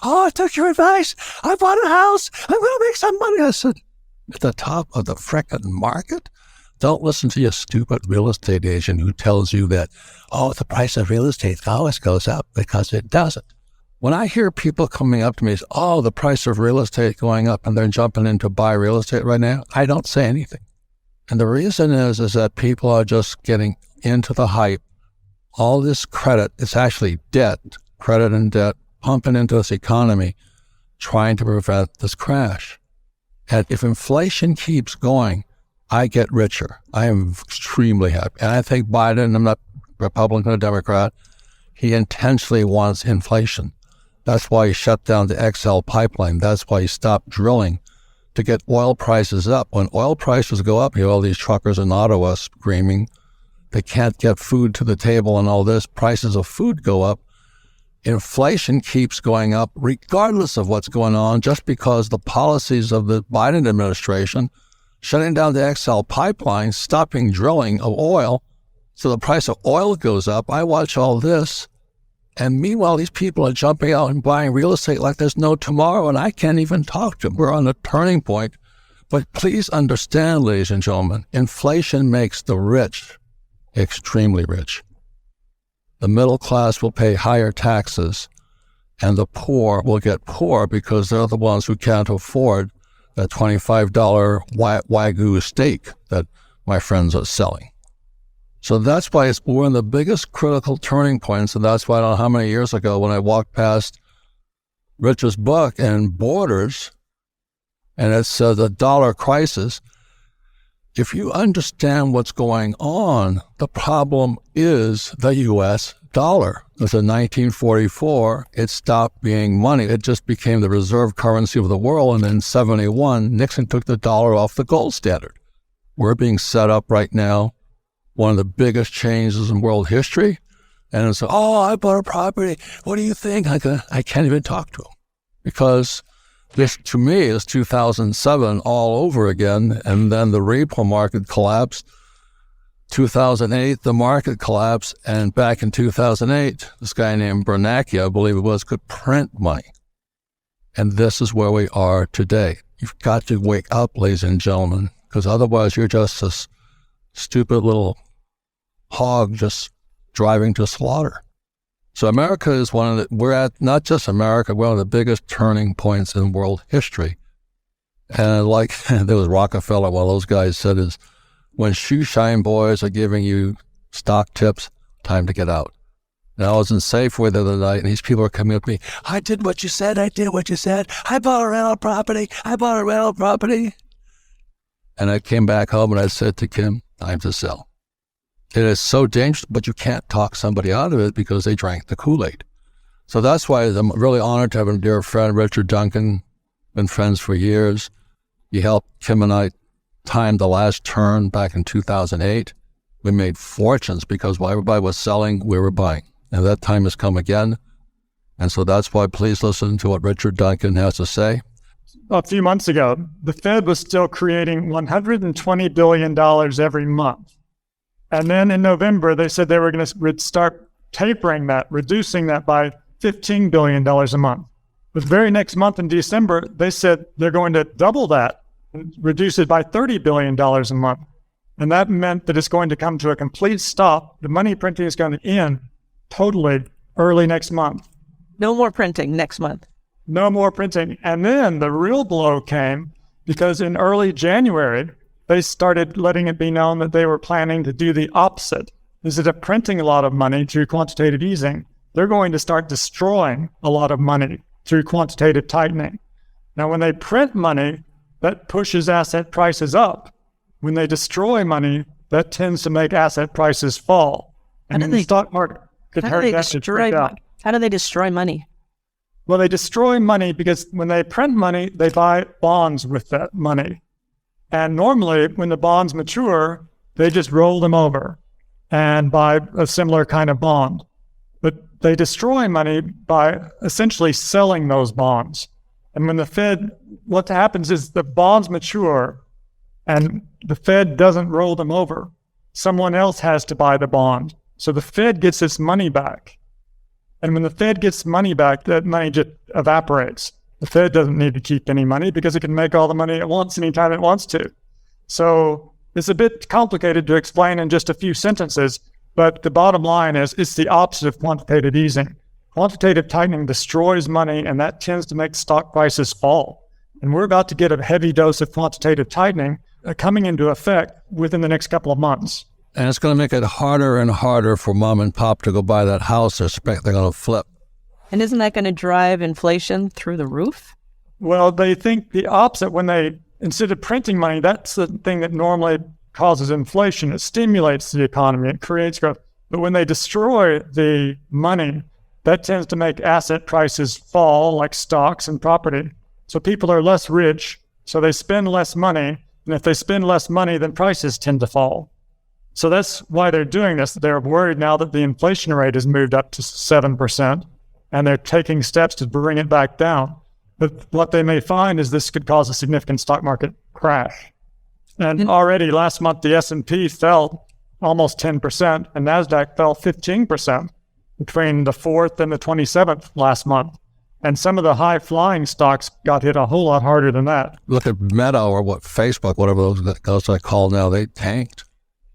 oh, I took your advice. I bought a house. I'm going to make some money. I said, at the top of the frickin' market? Don't listen to your stupid real estate agent who tells you that, oh, the price of real estate always goes up, because it doesn't. When I hear people coming up to me and say, oh, the price of real estate going up and they're jumping in to buy real estate right now, I don't say anything. And the reason is that people are just getting into the hype. All this credit, it's actually debt, credit and debt, pumping into this economy, trying to prevent this crash. And if inflation keeps going, I get richer. I am extremely happy. And I think Biden, I'm not Republican or Democrat, he intentionally wants inflation. That's why he shut down the XL pipeline. That's why he stopped drilling to get oil prices up. When oil prices go up, you have all these truckers in Ottawa screaming they can't get food to the table and all this. Prices of food go up. Inflation keeps going up regardless of what's going on, just because the policies of the Biden administration shutting down the XL pipeline, stopping drilling of oil, so the price of oil goes up. I watch all this, and meanwhile, these people are jumping out and buying real estate like there's no tomorrow, and I can't even talk to them. We're on a turning point. But please understand, ladies and gentlemen, inflation makes the rich extremely rich. The middle class will pay higher taxes, and the poor will get poor because they're the ones who can't afford that $25 Wagyu steak that my friends are selling. So that's why we're in the biggest critical turning points, and that's why I don't know how many years ago when I walked past Rich's book and Borders, and it said the dollar crisis. If you understand what's going on, the problem is the U.S. dollar. Because in 1944, it stopped being money. It just became the reserve currency of the world. And in 1971, Nixon took the dollar off the gold standard. We're being set up right now, one of the biggest changes in world history. And it's, oh, I bought a property. What do you think? I can't even talk to him. Because this, to me, is 2007 all over again. And then the repo market collapsed. 2008, the market collapsed, and back in 2008, this guy named Bernanke, I believe it was, could print money. And this is where we are today. You've got to wake up, ladies and gentlemen, because otherwise you're just a stupid little hog just driving to slaughter. So America is we're at, not just America, we're one of the biggest turning points in world history. And like there was Rockefeller, one of those guys said is, when shoe shine boys are giving you stock tips, time to get out. And I was in Safeway the other night, and these people are coming up to me, I did what you said, I bought a rental property. And I came back home and I said to Kim, time to sell. It is so dangerous, but you can't talk somebody out of it because they drank the Kool-Aid. So that's why I'm really honored to have a dear friend, Richard Duncan, been friends for years. He helped Kim and I time the last turn back in 2008. We made fortunes because while everybody was selling, we were buying. And that time has come again. And so that's why please listen to what Richard Duncan has to say. A few months ago, the Fed was still creating $120 billion every month. And then in November, they said they were going to start tapering that, reducing that by $15 billion a month. The very next month in December, they said they're going to double that and reduce it by $30 billion a month. And that meant that it's going to come to a complete stop. The money printing is going to end totally early next month. No more printing next month. No more printing. And then the real blow came because in early January, they started letting it be known that they were planning to do the opposite. Instead of printing a lot of money through quantitative easing, they're going to start destroying a lot of money through quantitative tightening. Now, when they print money, that pushes asset prices up. When they destroy money, that tends to make asset prices fall. And in the stock market, how do they destroy money? Well, they destroy money because when they print money, they buy bonds with that money. And normally, when the bonds mature, they just roll them over and buy a similar kind of bond. But they destroy money by essentially selling those bonds. And when the Fed, what happens is the bonds mature and the Fed doesn't roll them over. Someone else has to buy the bond. So the Fed gets its money back. And when the Fed gets money back, that money just evaporates. The Fed doesn't need to keep any money because it can make all the money it wants anytime it wants to. So it's a bit complicated to explain in just a few sentences, but the bottom line is it's the opposite of quantitative easing. Quantitative tightening destroys money, and that tends to make stock prices fall. And we're about to get a heavy dose of quantitative tightening coming into effect within the next couple of months. And it's going to make it harder and harder for mom and pop to go buy that house they expect they're going to flip. And isn't that going to drive inflation through the roof? Well, they think the opposite. When they, instead of printing money, that's the thing that normally causes inflation. It stimulates the economy. It creates growth. But when they destroy the money, that tends to make asset prices fall, like stocks and property. So people are less rich, so they spend less money. And if they spend less money, then prices tend to fall. So that's why they're doing this. They're worried now that the inflation rate has moved up to 7%, and they're taking steps to bring it back down. But what they may find is this could cause a significant stock market crash. And already last month, the S&P fell almost 10%, and NASDAQ fell 15% between the 4th and the 27th last month. And some of the high-flying stocks got hit a whole lot harder than that. Look at Meta or Facebook, whatever those I call now, they tanked.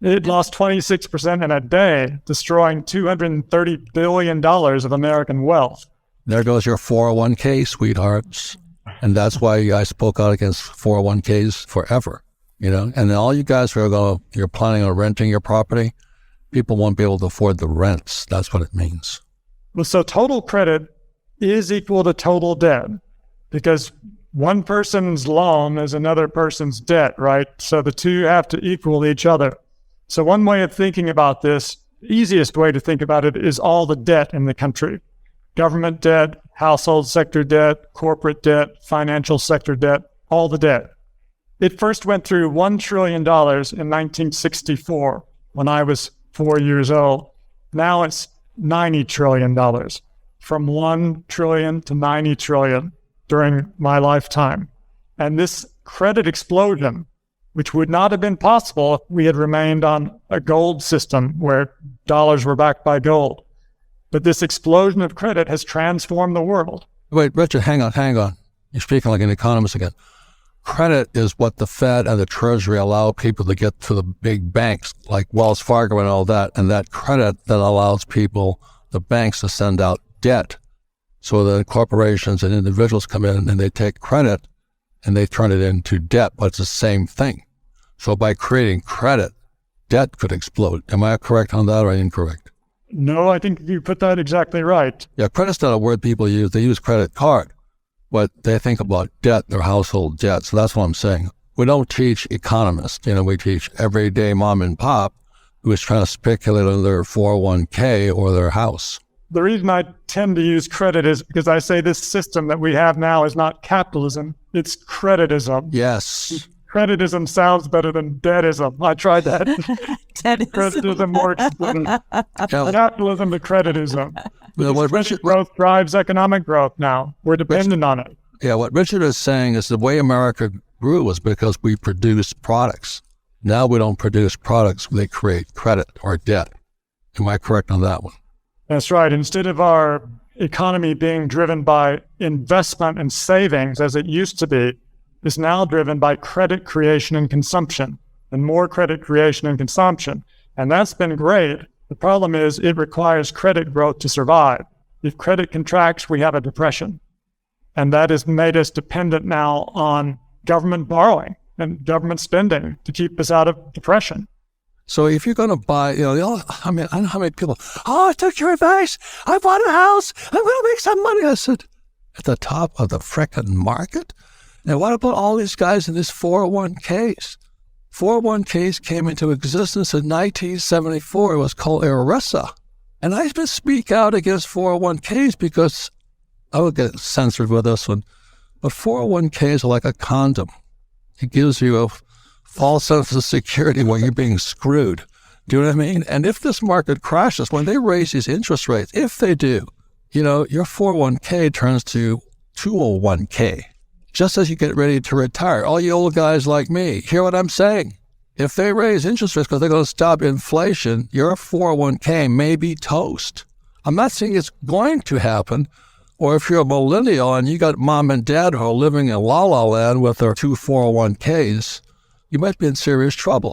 It lost 26% in a day, destroying $230 billion of American wealth. There goes your 401k, sweethearts. And that's why I spoke out against 401ks forever, And then all you guys who are you're planning on renting your property, people won't be able to afford the rents. That's what it means. Well, so total credit is equal to total debt, because one person's loan is another person's debt, right? So the two have to equal each other. So one way of thinking about this, the easiest way to think about it, is all the debt in the country. Government debt, household sector debt, corporate debt, financial sector debt, all the debt. It first went through $1 trillion in 1964 when I was 4 years old. Now it's $90 trillion, from 1 trillion to 90 trillion during my lifetime. And this credit explosion, which would not have been possible if we had remained on a gold system where dollars were backed by gold. But this explosion of credit has transformed the world. Wait, Richard, hang on. You're speaking like an economist again. Credit is what the Fed and the Treasury allow people to get to the big banks like Wells Fargo and all that. And that credit that allows people, the banks, to send out debt. So the corporations and individuals come in and they take credit and they turn it into debt, but it's the same thing. So by creating credit, debt could explode. Am I correct on that or incorrect? No, I think you put that exactly right. Yeah, credit's not a word people use. They use credit card, but they think about debt, their household debt. So that's what I'm saying. We don't teach economists. We teach everyday mom and pop who is trying to speculate on their 401k or their house. The reason I tend to use credit is because I say this system that we have now is not capitalism, it's creditism. Yes. Creditism sounds better than debtism. I tried that. Creditism works better. Capitalism to creditism. Credit growth drives economic growth now. We're dependent on it. Yeah, what Richard is saying is the way America grew was because we produced products. Now we don't produce products, they create credit or debt. Am I correct on that one? That's right. Instead of our economy being driven by investment and savings, as it used to be, is now driven by credit creation and consumption, and more credit creation and consumption. And that's been great. The problem is it requires credit growth to survive. If credit contracts, we have a depression. And that has made us dependent now on government borrowing and government spending to keep us out of depression. So if you're going to buy, I don't know how many people, I took your advice. I bought a house. I'm going to make some money. I said, at the top of the frickin' market? And what about all these guys in these 401ks? 401ks came into existence in 1974. It was called ERISA. And I just speak out against 401ks because I would get censored with this one. But 401ks are like a condom. It gives you a false sense of security when you're being screwed. Do you know what I mean? And if this market crashes, when they raise these interest rates, if they do, your 401k turns to 201k. Just as you get ready to retire. All you old guys like me, hear what I'm saying? If they raise interest rates because they're going to stop inflation, your 401k may be toast. I'm not saying it's going to happen. Or if you're a millennial and you got mom and dad who are living in la la land with their 2 401ks, you might be in serious trouble.